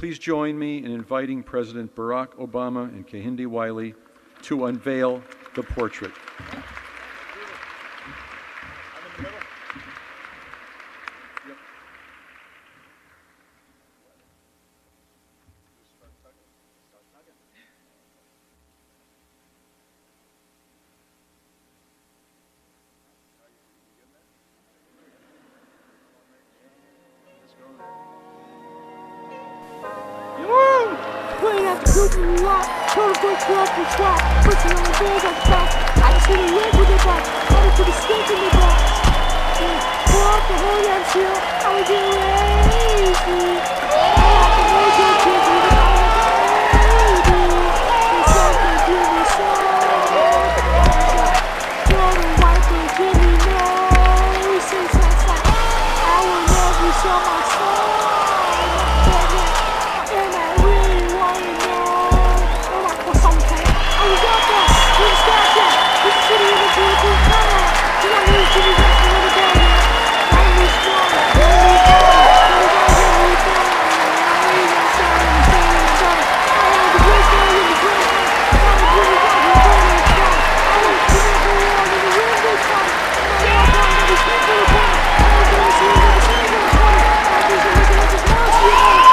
please join me in inviting President Barack Obama and Kehinde Wiley to unveil the portrait. Playing at the group in the lot, total foot club and swap, pushing on the balls on top. I just hit a leg with the box, headed to the stick in the box. Pull up the whole damn shield, I was getting lazy.